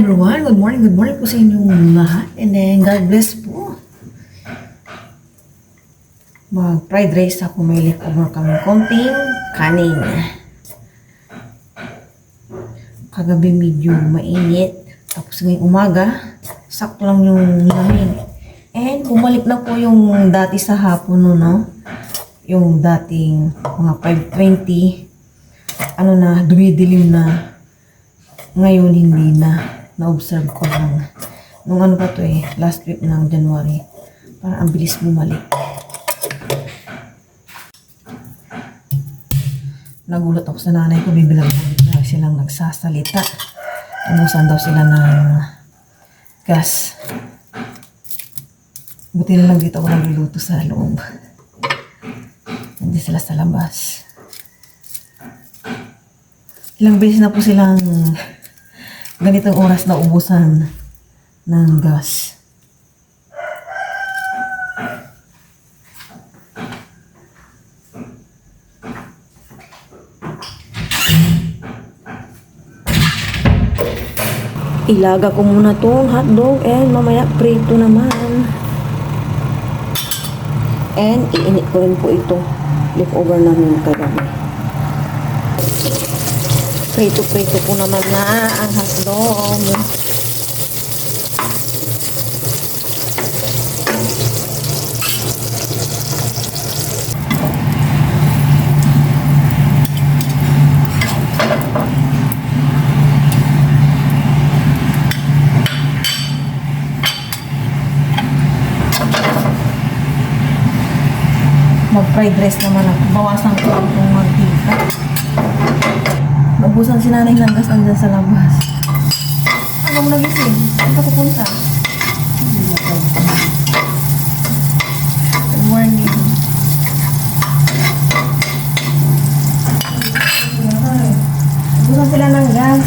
everyone. Good morning po sa inyong lahat. And then, God bless po. Mag-fried rice ako. May leftover kami konting kanin. Kagabi medyo mainit. Tapos ngayong umaga, sakto lang yung lamig. And bumalik na po yung dati sa hapon, no? Yung dating mga 5:20. Dumidilim na. Ngayon hindi na. Na-observe ko lang. Nung last week ng January. Parang ang bilis bumalik. Nagulat ako sa nanay ko. Bibilang na silang nagsasalita. Umusan daw sila ng gas. Buti na lang dito ako nagluluto sa loob. Hindi sila sa labas. Ilang beses na po silang ganitong oras na ubusan ng gas. Ilaga ko muna tong hotdog and mamaya prito naman. And iinit ko rin po ito. Leftover namin kagabi. Prito-prito po naman na ang hotdog. Mag-fried rice naman ako. Bawasan ko lang itong mantika. Nabusan si nanay ng gas andyan sa labas. Ano mo nagising? Saan ka pupunta? Good morning. Nabusan sila ng gas.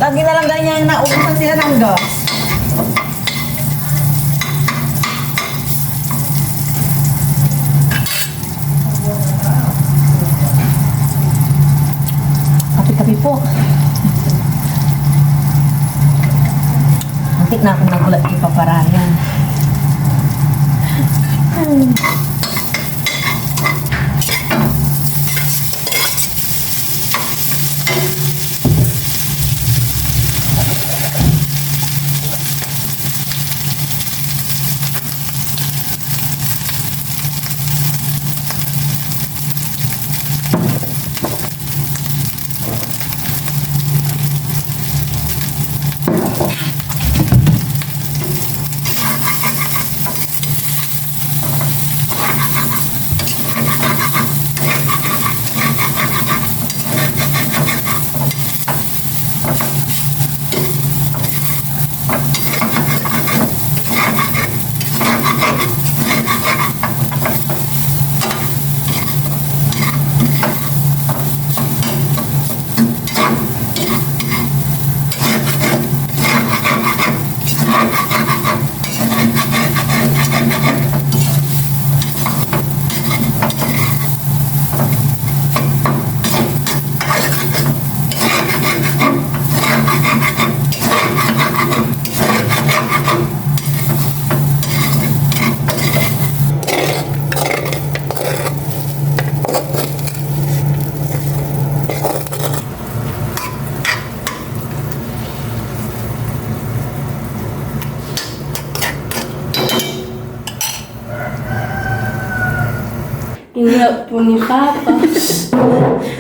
Lagi na lang ganyan naubusan sila ng gas. Kape po. Antik na akong nagulat yung paparayan. Ingat po ni Papa.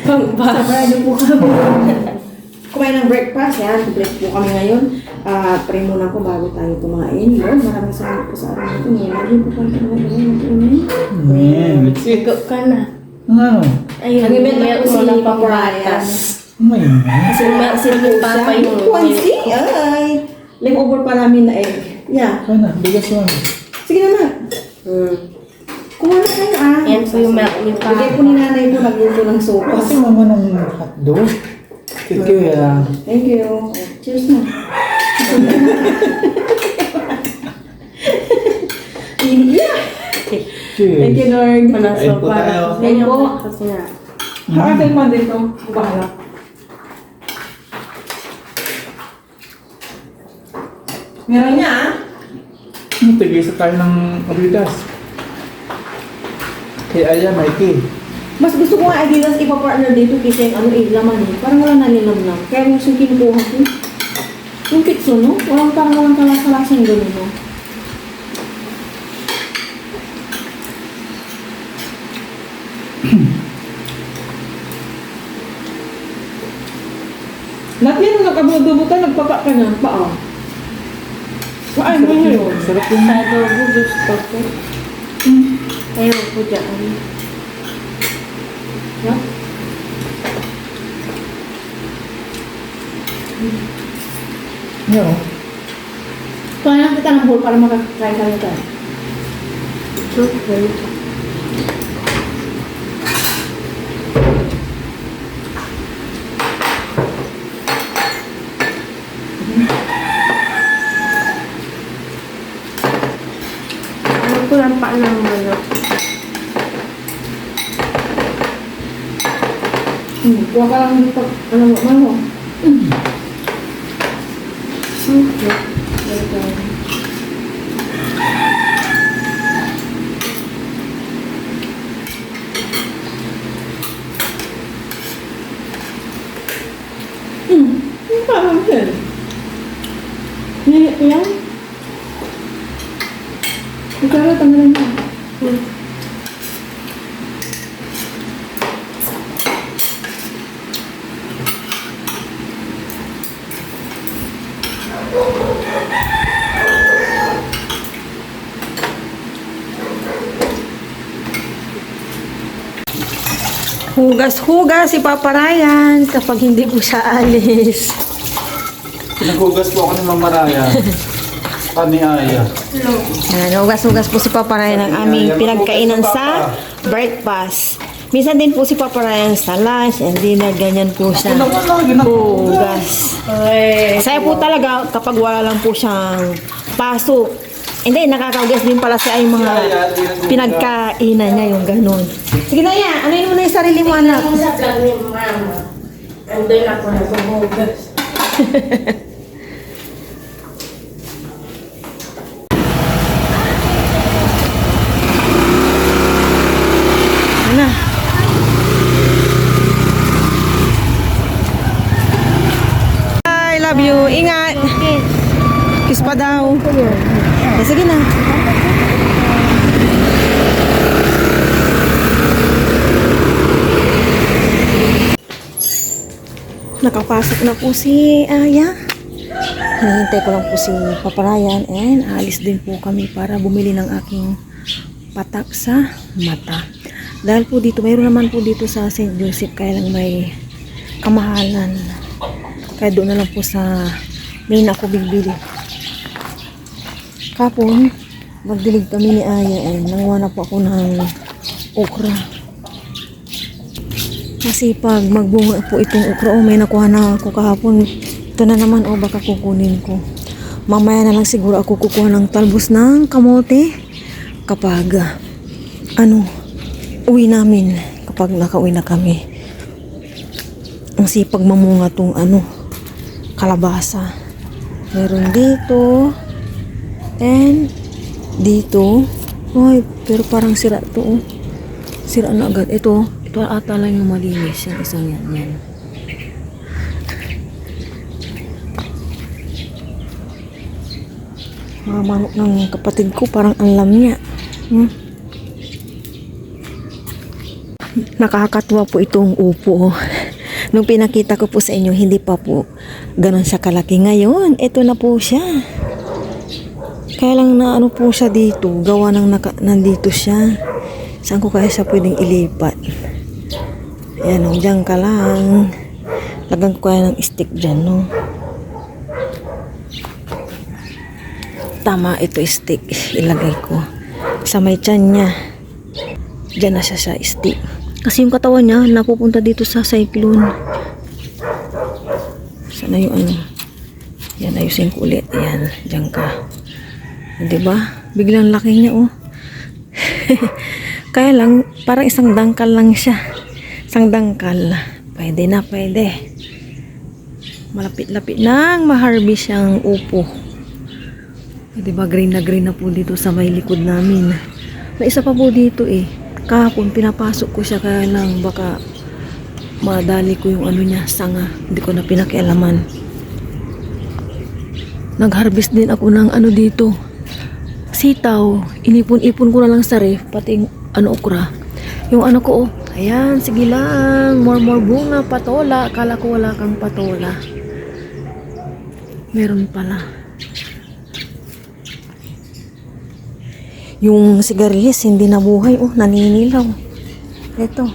Sabrado po kami. Kumain ng breakfast. Yan, complete po kami ngayon. Pray muna po bago tayo kumain. Lord, maraming salamat po sa araw nito. Ngayon po kami kumain. Amen. Sigo ka na. Ano? Ayun, Nag-ibenta umiyak po mo si na Papa pangbatas. Amen. Kasi umiyak si Papa yung Kwansi, ay. Leftover pa namin na egg. Yeah. Sana, bigas yun. Sige na. Kuha na kayo Yan po yung umiyak ni Bigay Papa. po ni nanay po nagluto ng sopas. Kasi mama ng hotdog. Thank you, Thank you. Cheers na. Yeah. Cheers. Thank you, Lord. Manang Kain po sopa. tayo. Kain po. Kasi nga. Hakasin mo dito. Bahala. Meron niya ah. Tigisa tayo ng Adidas. Kay Aya, Mikey. Mas gusto ko nga Adidas ipa-partner dito kasi yung laman eh. Parang wala nanilamnam. Kaya yung kinukuha ko. Yung pitso, no? Parang walang kalasa-lasang gano'n, no? Lahat yan, nagkabubutan, nagpapa ka na. Paa. Paan mo yun? Sarap yung Sa adobo gusto ko. Ayaw ko dyan. Ha? no. Kaya kita ng bowl para makakain tayo tayo. Okay. Ano ko lang pa ng manok. Kuha ka lang dito. Ano? Okay. Parang yan. Yan? Ikaw, tanggalin mo. Hugas-hugas si Papa Ryan kapag hindi po siya alis. Pinaghugas po ako ni Mama Raya. Kani Aya. Ayan, hugas-hugas po si Papa Ryan ng aming pinagkainan sa breakfast. Minsan din po si Papa Ryan sa lunch and dinner, ganyan po siya. Hugas. Saya po talaga kapag wala lang po siyang pasok. Hindi, nakakahugas din pala siya yung mga pinagkainan niya, yung ganun. Sige na yan, ano yun mo na yung sarili mo, anak? Ako sa vlog ni Mama. Andun ako naghuhugas. Ano? I love you. Ingat. Kiss pa daw. Sige na. Nakapasok na po si Aya. Hinihintay ko lang po si Papa Ryan and aalis din po kami para bumili ng aking patak sa mata. Dahil po dito, mayroon naman po dito sa St. Joseph, kaya lang may kamahalan. Kaya doon na lang po sa main ako bibili. Kapon, magdilig kami ni Aya eh. Nanguha na po ako ng okra. Kasi pag magbunga po itong okra, may nakuha na ako kahapon. Ito na naman, baka kukunin ko. Mamaya na lang siguro ako kukuha ng talbos ng kamote kapag uwi namin, kapag nakauwi na kami. Ang sipag mamunga tong kalabasa. Meron dito and dito. Ay, pero parang sira to. Sira na agad. Ito ata lang yung malinis. Yung isang yan. Mga manok ng kapatid ko, parang alam niya. Nakakatuwa po itong upo. Nung pinakita ko po sa inyo, hindi pa po ganun siya kalaki. Ngayon, ito na po siya. Kaya lang na po siya dito. Gawa ng nandito siya. Saan ko kaya siya pwedeng ilipat? Ayan o, dyan ka lang. Lagyan ko kaya ng stick dyan, no? Tama, ito stick. Ilagay ko. Sa may tiyan niya. Dyan na siya sa stick. Kasi yung katawan niya, napupunta dito sa cyclone. Sana yung Yan, ayusin ko ulit. Yan, dyan ka. Diba? Biglang laki niya, oh. Kaya lang, parang isang dangkal lang siya. Isang dangkal. Pwede na, pwede. Malapit-lapit nang ma-harvest siyang upo. Di ba green na po dito sa may likod namin. May isa pa po dito eh. Kahapon pinapasok ko siya kaya lang baka madali ko yung ano niya, sanga. Hindi ko na pinakialaman. Nag-harvest din ako ng ano dito. Sitaw. Inipon-ipon ko na lang sa ref. Pati ano okra. Yung ano ko oh. Ayan, sige lang. More bunga, patola. Akala ko wala kang patola. Meron pala. Yung sigarilyas hindi nabuhay. Oh, naninilaw. Ito.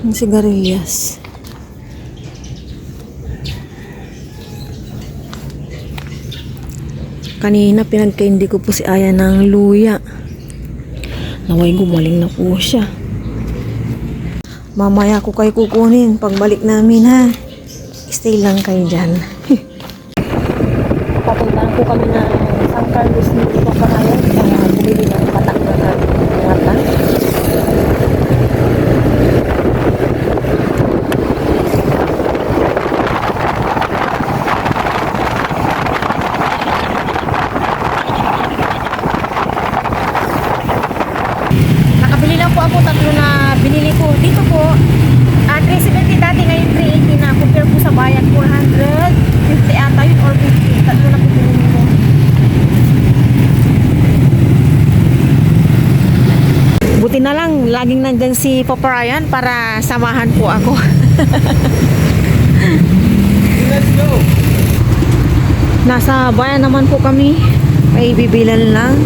Yung sigarilyas. Kanina pinagkaindi ko po si Aya ng luya. Naway gumaling na po siya. Mamaya ko kayo kukunin pagbalik namin ha. Stay lang kayo dyan. Papuntahan po kami ng San Carlos ni Paparayan. Bumili ng patak na ngata. Nakabili lang po ako, tatlo na binili ko. Dito po, 370 dati, ngayon 380 na. Compare po sa bayan, 450 ata yun or 50. Tatlo na po binili ko. Buti na lang, laging nandyan si Papa Ryan para samahan po ako. Let's go! Nasa bayan naman po kami. May bibilan lang.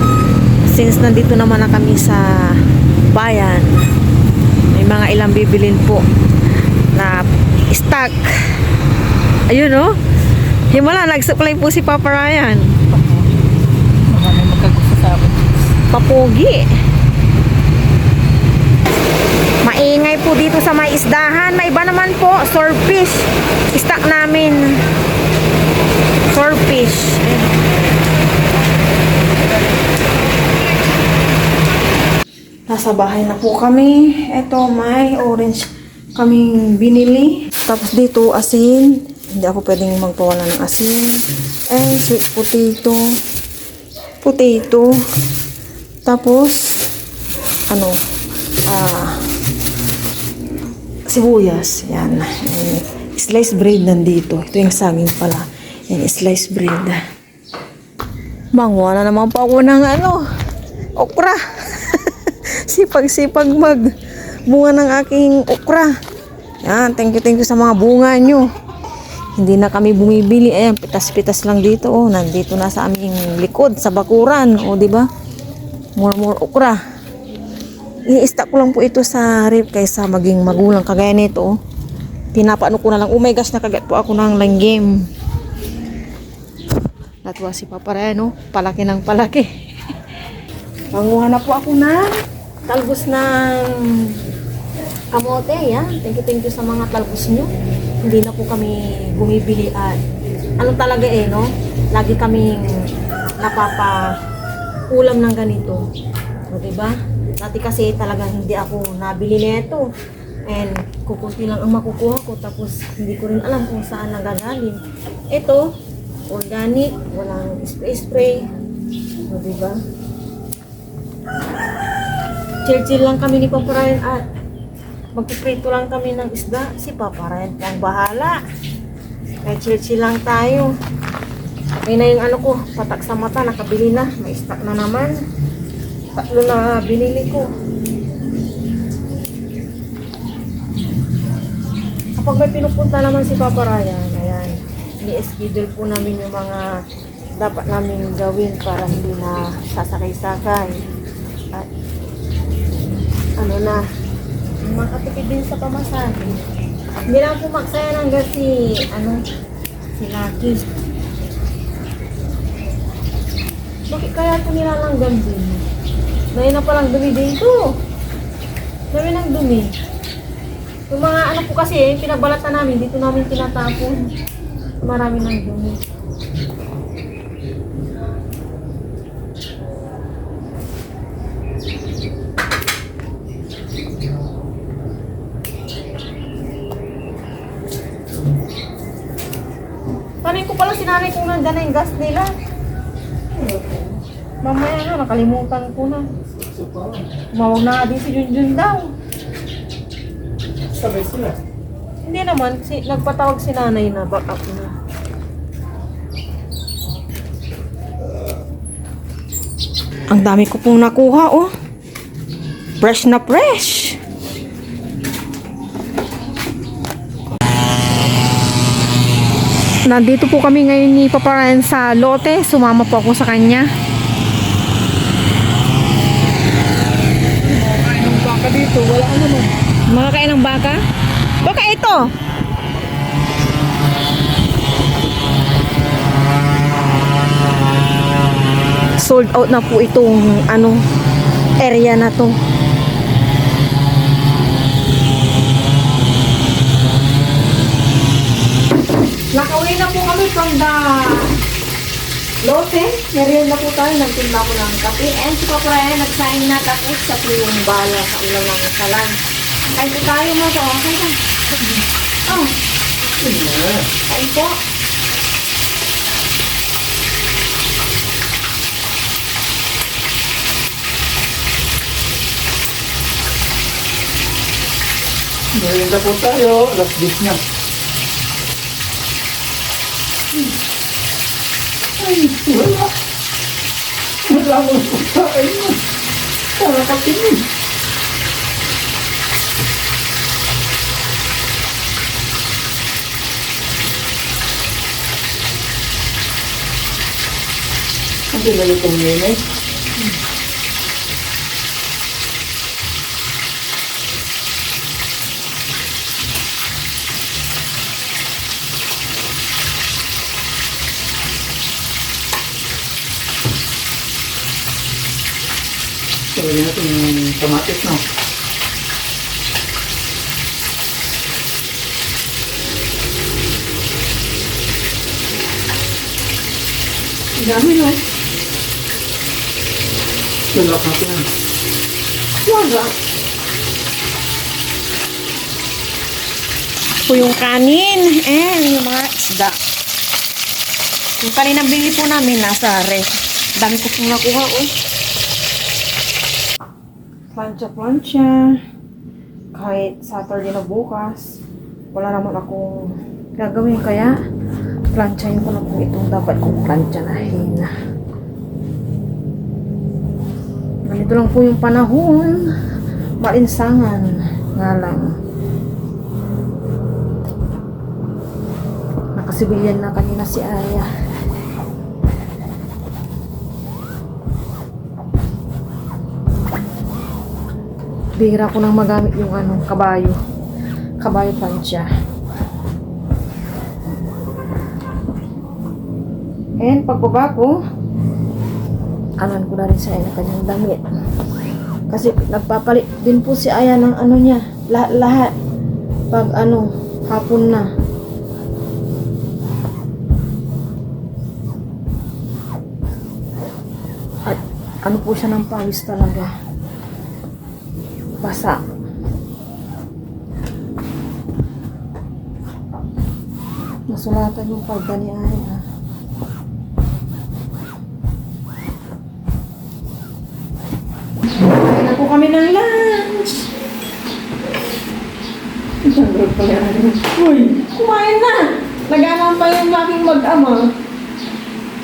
Since nandito naman na kami sa bayan, may mga ilang bibilin po na stock. Ayun oh. Himala, nag-supply po si Papa Ryan. Baka may magkagusto sa akin. Papogi. Maingay po dito sa may isdahan. May iba naman po, swordfish. Stock namin. Swordfish. Nasa bahay na po kami. Ito, may orange kaming binili. Tapos dito, asin. Hindi ako pwedeng magpawala ng asin. And sweet potato. Potato. Tapos, ano, sibuyas. Yan. And sliced bread nandito. Ito yung saging pala. Yan, sliced bread. Manguha na naman po ako ng ano, okra. Sipag-sipag bunga ng aking okra. Yan, thank you sa mga bunga nyo. Hindi na kami bumibili. Ayan, pitas-pitas lang dito. Oh, nandito na sa aming likod, sa bakuran. O, di ba? More okra. I-stack ko lang po ito sa ref kaysa maging magulang kagaya nito. Oh. Pinapaano ko na lang. Oh my gosh, nakagat po ako ng langgam. Natuwa si Papa Ryan, oh. Palaki ng palaki. Panguha na po ako na talbos ng kamote. Yan. Thank you sa mga talbos nyo. Hindi na po kami bumibili at ano talaga no? Lagi kaming napapa-ulam ng ganito. O diba? Dati kasi talagang hindi ako nabili nito. And kukunti lang ang makukuha ko. Tapos hindi ko rin alam kung saan nagagaling. Ito, organic. Walang spray. O diba? Chill lang kami ni Papa Ryan at magpiprito lang kami ng isda. Si Papa Ryan ang bahala. Kaya chill lang tayo. Okay na yung ano ko, patak sa mata, nakabili na. May stock na naman. Tatlo na binili ko. Kapag may pinupunta naman si Papa Ryan, ayan, ni-schedule po namin yung mga dapat namin gawin para hindi na sasakay-sakay. At ano na, makatipid din sa pamasahe. Hindi lang po magsaya ng gas si Lucky. Bakit kaya ito nilalanggam din? Dahil na palang dumi dito. Dami ng dumi. Yung mga ano po kasi, pinagbalatan namin, dito namin tinatapon. Marami ng dumi. Tanay ko pala sinanay kung nandiyan na yung gas nila. Mamaya na, nakalimutan ko na. Tumawag na nga din si Junjun daw. Sabay sila. Hindi naman, kasi nagpatawag si nanay na back up na. Ang dami ko pong nakuha, oh. Fresh na fresh. Nandito po kami ngayon ni Papa Ryan sa lote. Sumama po ako sa kanya. Ang baka dito, wala ka naman. Makakain ng baka? Baka ito! Sold out na po itong area na to. Nakauwi na po kami from the lote. Meron na po tayo. Nagtimla ko ng kape. And si Papa Ryan nagsaing na tapos sa po yung bala sa ulam ng kalan. Kain po tayo mo to. Okay ka? Oh. Kain po. Merienda po tayo. Last dish na. Ay, wala. Wala mo po tayo. Para kapinig. Ang pinali itong minay. Lagyan natin yung kamatis, no? Ang dami no? Lalak natin yan. Wala. Po yung kanin and yung mga isda. Yung kanina bili po namin nasa ref. Dami ko pong nakuha, oh. Plancha-plancha. Kahit Saturday na bukas, wala naman akong gagawin. Kaya, planchahin ko na po itong dapat kong planchanahin. Ganito lang po yung panahon. Malinsangan nga lang. Nakasibilyan na kanina si Aya. Bihira ko nang magamit yung kabayo. Kabayo plancha. And pagbaba ko, anan ko na rin sa na kanyang damit. Kasi nagpapalit din po si Aya ng niya. Lahat. Pag hapon na. At po siya ng pawis talaga. Basa. Nasulatan yung palda ni Aya. Kain na po kami ng lunch. Uy, kumain na. Nag-aamang pa yung aking mag-ama.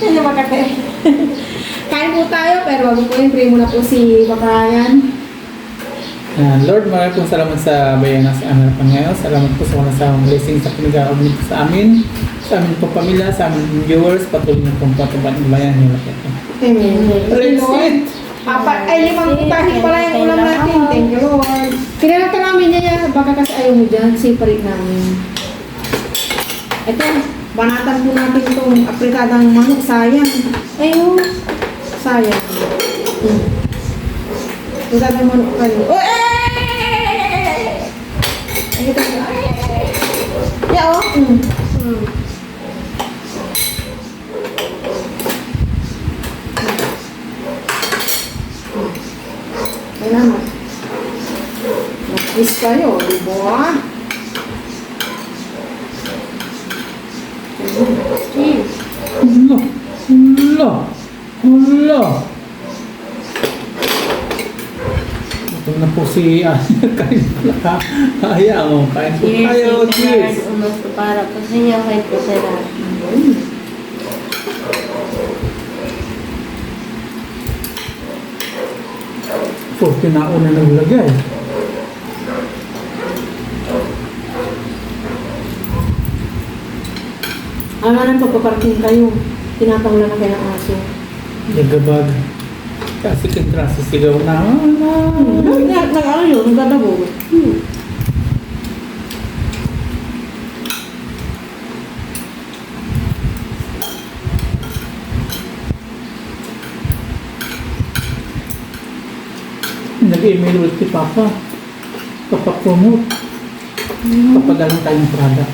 Yan yung makate. Kain po tayo, pero wag po yung pray muna po si Papa Ryan. Lord, maraming pong salamat sa bayan sa amin pa ngayon. Salamat po sa mga sa blessing sa pinag-aabot sa amin pong pamilya, sa aming viewers, patuloy na pong patubad ng bayan niyo. Amen. Let's eat! Limang putahin pala yung ulam natin. Thank you, Lord. Kinalata namin niya, baka kasi ayaw mo dyan, separate namin. Ito, banatan po natin itong apritadang manok. Sayang. Ayun. Sayang. Apritadang manok kayo. Oh, ito. Yeah, oh. Ay naman. Nag-kiss kayo, di ba? Hala! Hala! Hala! Gutom na po si kain pala ka. Ayaw, kain po tayo. Cheers! Unos para po sa inyo kay po sa lahat. Forty na una naglagay. Ano na pagpaparking kayo? Tinatawala na kayo ng aso. Nagabag. Kasi kintrasa sigaw na. Nag-ano yun? Nagdadabo. Nag-email ulit si Papa. Papapromote. Papadalang tayong product.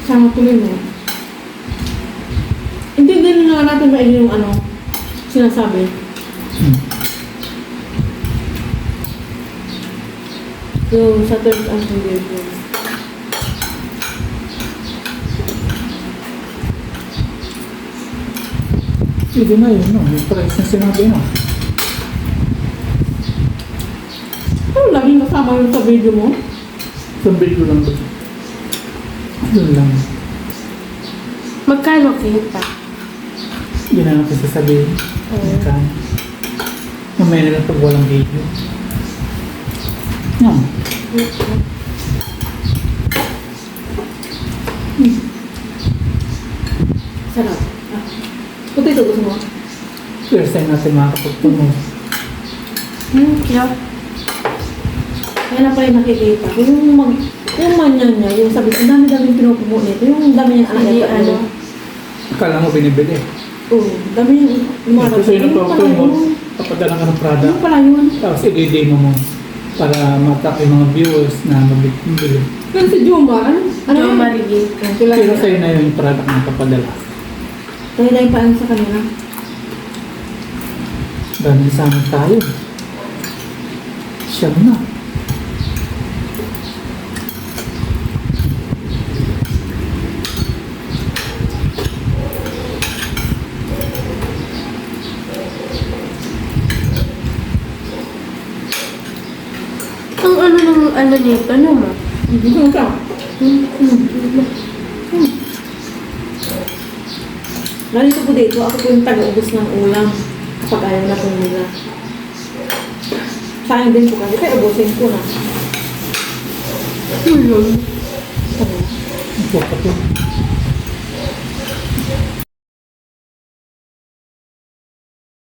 Sama tuloy mo. Hindi din na natin maili yung ano, sinasabi. Yung sa terms and conditions. Sige na yun, no? Yung price na sinabi na. Ano laging kasama yun sa video mo? Sa video lang ba? Yun lang. Magkano kita? Yun na natin sasabihin. Magkano. Mamaya na lang pag walang video. No. Sarap. Ah. Puti ito gusto mo? First time natin makakapagpromote. Kaya, Kaya na pala nakikita. Yung manyan niya, yung sabi, ang dami-dami pinupumo nito. Yung dami niyang anak hindi niya. ano. Akala mo binibili. Oo, dami niyang lumarap. Gusto yun ang pag-promote. Papadala ka ng product. Yung pala yun. Tapos i-demo mo para matap yung mga viewers na mabili. Pero si Jomar, ano Yung yun? maligid ka. Sila Pero sa'yo na yung product na papadala. Dahil na yung paano sa kanila. Dahil sama tayo. Siyam na. Ang ano nito, ano mo? Hindi ka. Nalito po dito, ako po yung taga-ubos ng ulam kapag ayaw na po nila. Sa akin din po kasi, kaya ubusin ko na. Tulog. Ito pa to.